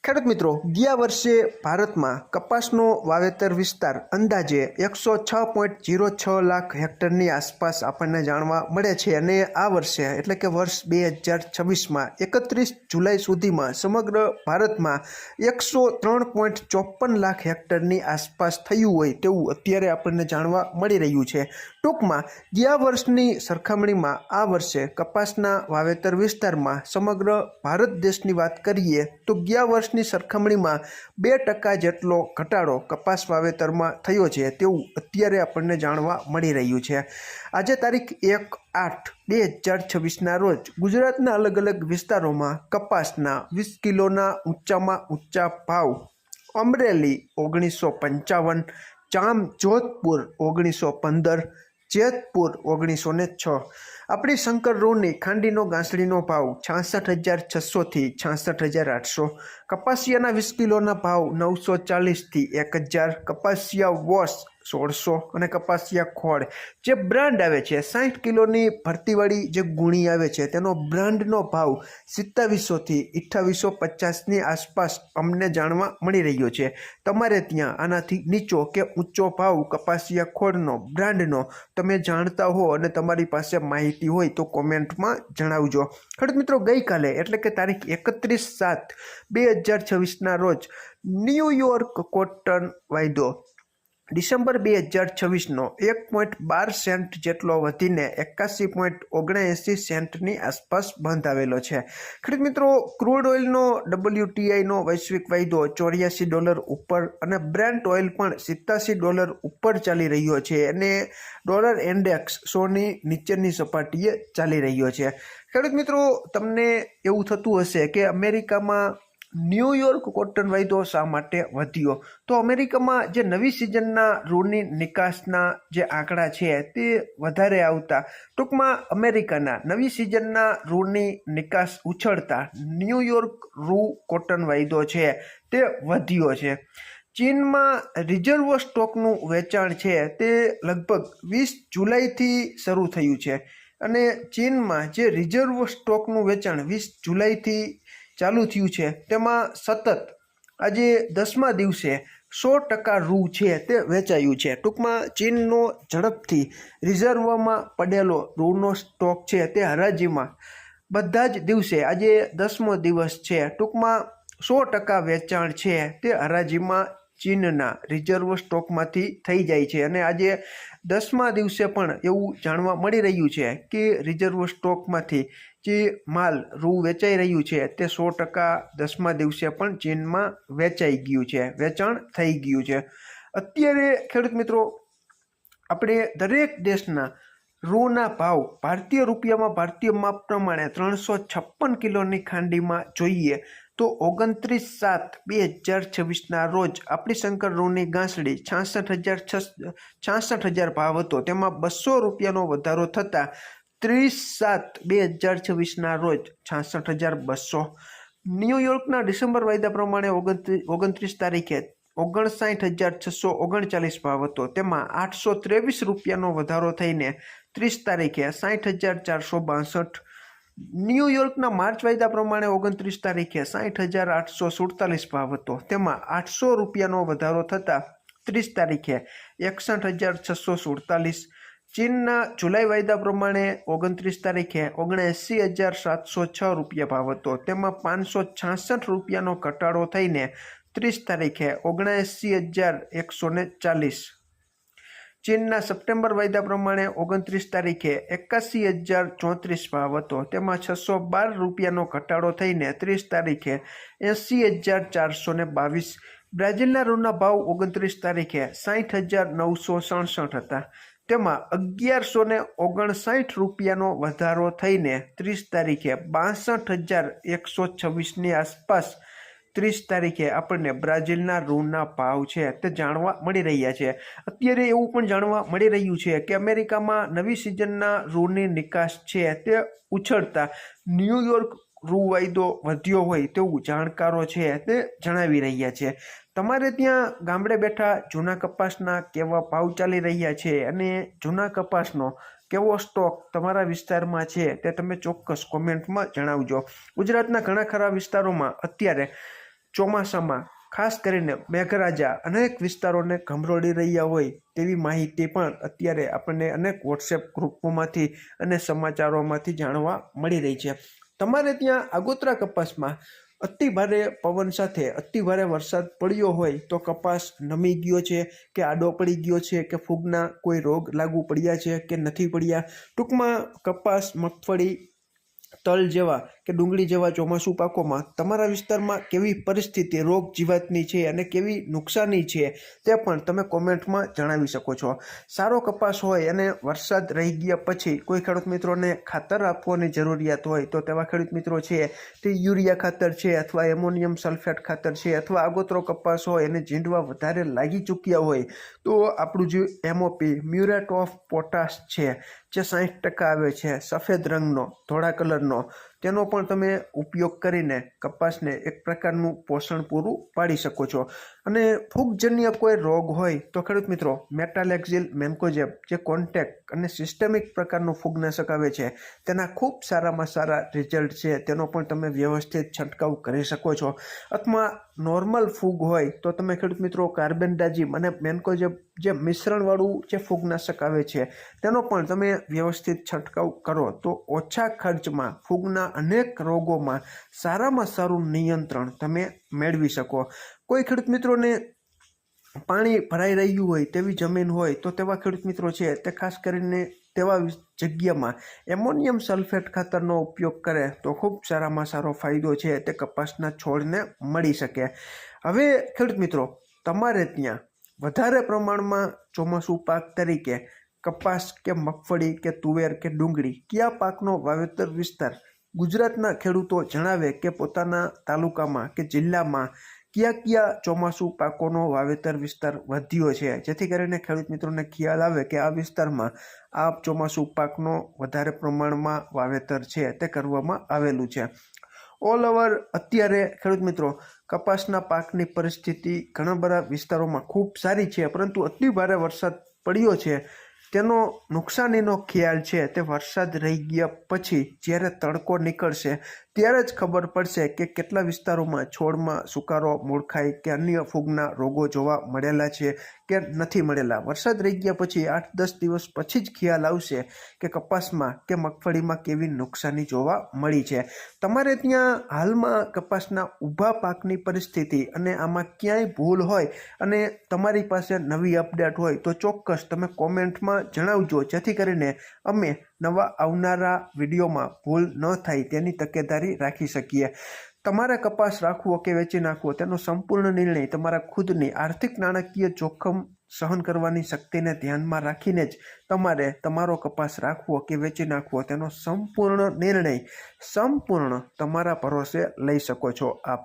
ખેડૂત મિત્રો, ગયા વર્ષે ભારતમાં કપાસનો વાવેતર વિસ્તાર અંદાજે 106.06 લાખ હેક્ટરની આસપાસ આપણને જાણવા મળે છે અને આ વર્ષે એટલે કે વર્ષ 2026માં 31 જુલાઈ સુધીમાં સમગ્ર ભારતમાં 103.54 લાખ હેક્ટરની આસપાસ થયું હોય તેવું અત્યારે આપણને જાણવા મળી રહ્યું છે। ટૂંકમાં ગયા વર્ષની સરખામણીમાં આ વર્ષે કપાસના વાવેતર વિસ્તારમાં સમગ્ર ભારત દેશની વાત કરીએ તો ગયા વર્ષની સરખામણીમાં 2% જેટલો ઘટાડો કપાસ વાવેતરમાં થયો છે તેવું અત્યારે આપણને જાણવા મળી રહ્યું છે। આજે તારીખ 1/8/2026ના રોજ ગુજરાતના અલગ અલગ વિસ્તારોમાં કપાસના 20 કિલોના ઊંચામાં ઊંચા ભાવ અમરેલી 1955, જામજોધપુર 1915, જેતપુર 1906। આપણી શંકર રૂની ખાંડીનો ગાંસડીનો ભાવ 66,600થી 66,800। કપાસિયાના 20 કિલોના ભાવ 940થી 1000। કપાસિયા વોશ 1600 અને કપાસિયા ખોળ જે બ્રાન્ડ આવે છે 60 કિલોની ભરતીવાળી જે ગુણી આવે છે તેનો બ્રાન્ડનો ભાવ 2700થી 2850ની આસપાસ અમને જાણવા મળી રહ્યો છે। તમારે ત્યાં આનાથી નીચો કે ઊંચો ભાવ કપાસિયા ખોળનો બ્રાન્ડનો તમે જાણતા હો અને તમારી પાસે માહિતી હોય તો કોમેન્ટમાં જણાવજો। ખેડૂત મિત્રો, ગઈકાલે એટલે કે તારીખ 31/7/2026ના રોજ ન્યૂયોર્ક કોટન વાયદો ડિસેમ્બર 2026નો 1.12 સેન્ટ જેટલો વધીને 81.79 સેન્ટની આસપાસ બંધ આવેલો છે। ખેડૂત મિત્રો, ક્રૂડ ઓઇલનો WTIનો વૈશ્વિક વાયદો $84 ઉપર અને બ્રેન્ટ ઓઇલ પણ $87 ઉપર ચાલી રહ્યો છે અને ડોલર ઇન્ડેક્સ 100ની નીચેની સપાટીએ ચાલી રહ્યો છે। ખેડૂત મિત્રો, તમને એવું થતું હશે કે અમેરિકામાં ન્યૂયોર્ક કોટન વાયદો શા માટે વધ્યો? તો અમેરિકામાં જે નવી સિઝનના રૂની નિકાસના જે આંકડા છે તે વધારે આવતા ટૂંકમાં અમેરિકાના નવી સિઝનના રૂની નિકાસ ઉછળતા ન્યૂયોર્ક રૂ કોટન વાયદો છે તે વધ્યો છે। ચીનમાં રિઝર્વ સ્ટોકનું વેચાણ છે તે લગભગ 20 જુલાઈથી શરૂ થયું છે અને ચીનમાં જે રિઝર્વ સ્ટોકનું વેચાણ 20 જુલાઈથી ચાલુ થયું છે તેમાં સતત આજે 10મા દિવસે 100% રૂ છે તે વેચાયું છે। ટૂંકમાં ચીનનો ઝડપથી રિઝર્વમાં પડેલો રૂનો સ્ટોક છે તે હરાજીમાં બધા જ દિવસે આજે 10મો દિવસ છે ટૂંકમાં 100% વેચાણ છે તે હરાજીમાં ચીનના રિઝર્વ સ્ટોકમાંથી થઈ જાય છે અને આજે 10મા દિવસે પણ એવું જાણવા મળી રહ્યું છે કે રિઝર્વ સ્ટોકમાંથી જે માલ રૂ વેચાઈ રહ્યું છે તે 100% 10મા દિવસે પણ ચીનમાં વેચાઈ ગયું છે, વેચાણ થઈ ગયું છે। અત્યારે ખેડૂત મિત્રો, આપણે દરેક દેશના રૂના ભાવ ભારતીય રૂપિયામાં ભારતીય માપ પ્રમાણે 356 કિલોની ખાંડીમાં જોઈએ તો 29/7/2026ના રોજ આપણી શંકર રૂની ગાંસડી 66,000 ભાવ હતો, તેમાં ₹200નો વધારો થતાં 30/7/2026ના રોજ 66,200। ન્યૂયોર્કના ડિસેમ્બર વાયદા પ્રમાણે 29 તારીખે 59,639 ભાવ હતો, તેમાં ₹823નો વધારો થઈને 30 તારીખે 60,462। ન્યૂયોર્કના માર્ચ વાયદા પ્રમાણે 29 તારીખે 60,847 ભાવ હતો, તેમાં ₹800નો વધારો થતાં 30 તારીખે 61,647। ચીનના જુલાઈ વાયદા પ્રમાણે 29 તારીખે 79,706 ભાવ હતો, તેમાં ₹566નો ઘટાડો થઈને 30 તારીખે 79,140। ચીનના સપ્ટેમ્બર વાયદા પ્રમાણે 29 તારીખે 81,034 ભાવ હતો, તેમાં ₹612નો ઘટાડો થઈને 30 તારીખે 80,422। બ્રાઝિલના રૂના ભાવ 29 તારીખે 60,967 હતા, તેમાં ₹1,159નો વધારો થઈને 30 તારીખે 62,126ની આસપાસ 30 તારીખે આપણને બ્રાઝિલના રૂના ભાવ છે તે જાણવા મળી રહ્યા છે। અત્યારે એવું પણ જાણવા મળી રહ્યું છે કે અમેરિકામાં નવી સિઝનના રૂની નિકાસ છે તે ઉછળતા ન્યૂયોર્ક રૂ વાયદો વધ્યો હોય તેવું જાણકારો છે તે જણાવી રહ્યા છે। તમારે ત્યાં ગામડે બેઠા જૂના કપાસના કેવા ભાવ ચાલી રહ્યા છે અને જૂના કપાસનો કેવો સ્ટોક તમારા વિસ્તારમાં છે તે તમે ચોક્કસ કોમેન્ટમાં જણાવજો। ગુજરાતના ઘણા ખરા વિસ્તારોમાં અત્યારે ચોમાસામાં ખાસ કરીને મેઘરાજા અનેક વિસ્તારોને ગમરોડી રહ્યા હોય તેવી માહિતી પણ અત્યારે આપણને અનેક વોટ્સએપ ગ્રુપોમાંથી અને સમાચારોમાંથી જાણવા મળી રહી છે. તમારે ત્યાં આગોતરા કપાસમાં અતિ ભારે પવન સાથે અતિ ભારે વરસાદ પડ્યો હોય તો કપાસ નમી ગયો છે કે આડો પડી ગયો છે કે ફૂગના કોઈ રોગ લાગુ પડ્યા છે કે નથી પડ્યા, ટૂંકમાં કપાસ, મગફળી, તલ જેવા કે ડુંગળી જેવા ચોમાસુ પાકોમાં તમારા વિસ્તારમાં કેવી પરિસ્થિતિ રોગ જીવાતની છે અને કેવી નુકસાની છે તે પણ તમે કોમેન્ટમાં જણાવી શકો છો. સારો કપાસ હોય અને વરસાદ રહી ગયા પછી કોઈ ખેડૂત મિત્રોને ખાતર આપવાની જરૂરિયાત હોય તો તેવા ખેડૂત મિત્રો છે તે યુરિયા ખાતર છે અથવા એમોનિયમ સલ્ફેટ ખાતર છે અથવા આગોતરો કપાસ હોય અને જીંડવા વધારે લાગી ચૂક્યા હોય તો આપણું જે MOP મ્યુરેટ ઓફ પોટાશ છે જે 60% આવે છે સફેદ રંગનો, ધોળા કલરનો, તેનો પણ તમે ઉપયોગ કરીને કપાસને એક પ્રકારનું પોષણ પૂરું પાડી શકો છો. અને ફૂગજન્ય કોઈ રોગ હોય તો ખેડૂત મિત્રો મેટાલેક્ઝિલ મેન્કોજેબ જે કોન્ટેક્ટ અને સિસ્ટેમિક પ્રકારનું ફૂગનાશક આવે છે તેના ખૂબ સારામાં સારા રિઝલ્ટ છે, તેનો પણ તમે વ્યવસ્થિત છંટકાવ કરી શકો છો. અથવા નોર્મલ ફૂગ હોય તો તમે ખેડૂત મિત્રો કાર્બેન્ડાઝિમ અને મેન્કોજેબ જે મિશ્રણવાળું જે ફૂગનાશક આવે છે તેનો પણ તમે વ્યવસ્થિત છંટકાવ કરો તો ઓછા ખર્ચમાં ફૂગના અનેક રોગોમાં સારામાં સારું નિયંત્રણ તમે મેળવી શકો. કોઈ ખેડૂત મિત્રોને પાણી ભરાઈ રહ્યું હોય તેવી જમીન હોય તો તેવા ખેડૂત મિત્રો છે તે ખાસ કરીને તેવા જગ્યામાં એમોનિયમ સલ્ફેટ ખાતરનો ઉપયોગ કરે તો ખૂબ સારામાં સારો ફાયદો છે તે કપાસના છોડને મળી શકે. હવે ખેડૂત મિત્રો તમારે ત્યાં વધારે પ્રમાણમાં ચોમાસું પાક તરીકે કપાસ કે મગફળી કે તુવેર કે ડુંગળી કયા પાકનો વાવેતર વિસ્તાર ગુજરાતના ખેડૂતો જણાવે કે પોતાના તાલુકામાં કે જિલ્લામાં કયા ચોમાસુ પાકોનો વાવેતર વિસ્તાર વધ્યો છે, જેથી કરીને ખેડૂત મિત્રોને ખ્યાલ આવે કે આ વિસ્તારમાં આ ચોમાસુ પાકનો વધારે પ્રમાણમાં વાવેતર છે તે કરવામાં આવેલું છે. ઓલ ઓવર અત્યારે ખેડૂત મિત્રો કપાસના પાકની પરિસ્થિતિ ઘણા બધા વિસ્તારોમાં ખૂબ સારી છે, પરંતુ અતિ ભારે વરસાદ પડ્યો છે તેનો નુકસાનીનો ખ્યાલ છે તે વરસાદ રહી ગયા પછી જ્યારે તડકો નીકળશે ત્યારે જ ખબર પડશે કે કેટલા વિસ્તારોમાં છોડમાં સુકારો, મૂળખાઈ કે અન્ય ફૂગના રોગો જોવા મળેલા છે કે નથી મળેલા. વરસાદ રહી ગયા પછી 8-10 દિવસ પછી જ ખ્યાલ આવશે કે કપાસમાં કે મગફળીમાં કેવી નુકસાની જોવા મળી છે. તમારે ત્યાં હાલમાં કપાસના ઊભા પાકની પરિસ્થિતિ અને આમાં ક્યાંય ભૂલ હોય અને તમારી પાસે નવી અપડેટ હોય તો ચોક્કસ તમે કોમેન્ટમાં જણાવજો, જેથી કરીને અમે નવા આવનારા વિડીયોમાં ભૂલ ન થાય તેની તકેદારી રાખી શકીએ. તમારે કપાસ રાખવો કે વેચી નાખવો તેનો સંપૂર્ણ નિર્ણય તમારા ખુદની આર્થિક નાણાકીય જોખમ સહન કરવાની શક્તિને ધ્યાનમાં રાખીને જ તમારે તમારો કપાસ રાખવો કે વેચી નાખવો તેનો સંપૂર્ણ નિર્ણય તમારા ભરોસે લઈ શકો છો.